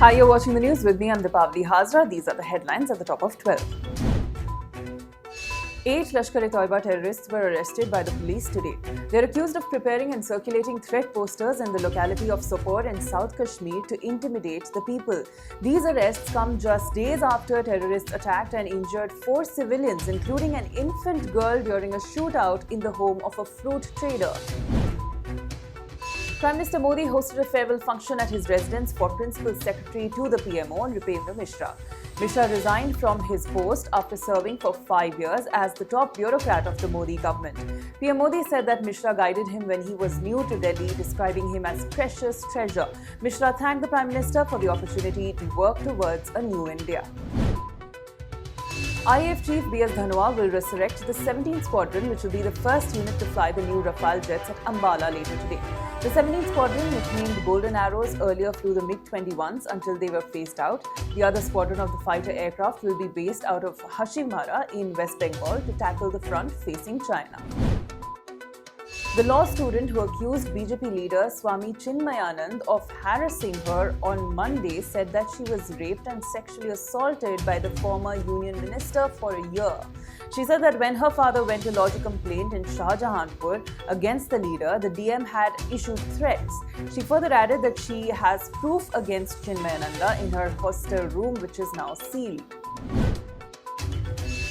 Hi, you're watching the news with me. I'm Deepavali Hazra. These are the headlines at the top of 12. 8 Lashkar-e-Toiba terrorists were arrested by the police today. They're accused of preparing and circulating threat posters in the locality of Sopore in South Kashmir to intimidate the people. These arrests come just days after terrorists attacked and injured 4 civilians, including an infant girl, during a shootout in the home of a fruit trader. Prime Minister Modi hosted a farewell function at his residence for Principal Secretary to the PMO, Nripendra Mishra. Mishra resigned from his post after serving for 5 years as the top bureaucrat of the Modi government. PM Modi said that Mishra guided him when he was new to Delhi, describing him as precious treasure. Mishra thanked the Prime Minister for the opportunity to work towards a new India. IAF Chief B.S. Dhanwal will resurrect the 17th Squadron, which will be the first unit to fly the new Rafale jets at Ambala later today. The 17th Squadron, nicknamed Golden Arrows, earlier flew the MiG-21s until they were phased out. The other squadron of the fighter aircraft will be based out of Hashimara in West Bengal to tackle the front facing China. The law student who accused BJP leader Swami Chinmayanand of harassing her on Monday said that she was raped and sexually assaulted by the former union minister for a year. She said that when her father went to lodge a complaint in Shahjahanpur against the leader, the DM had issued threats. She further added that she has proof against Chinmayananda in her hostel room, which is now sealed.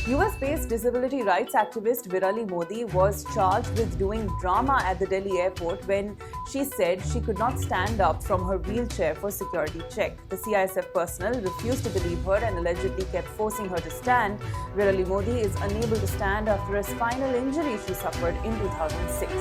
US-based disability rights activist Virali Modi was charged with doing drama at the Delhi airport when she said she could not stand up from her wheelchair for security check. The CISF personnel refused to believe her and allegedly kept forcing her to stand. Virali Modi is unable to stand after a spinal injury she suffered in 2006.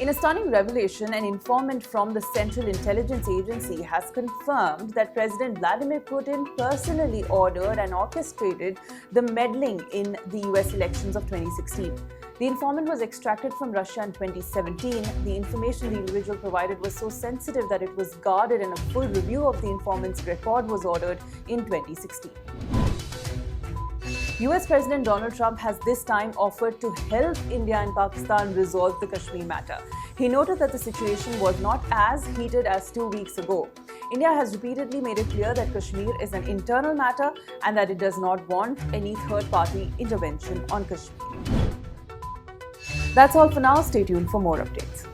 In a stunning revelation, an informant from the Central Intelligence Agency has confirmed that President Vladimir Putin personally ordered and orchestrated the meddling in the US elections of 2016. The informant was extracted from Russia in 2017. The information the individual provided was so sensitive that it was guarded, and a full review of the informant's record was ordered in 2016. US President Donald Trump has this time offered to help India and Pakistan resolve the Kashmir matter. He noted that the situation was not as heated as 2 weeks ago. India has repeatedly made it clear that Kashmir is an internal matter and that it does not want any third-party intervention on Kashmir. That's all for now. Stay tuned for more updates.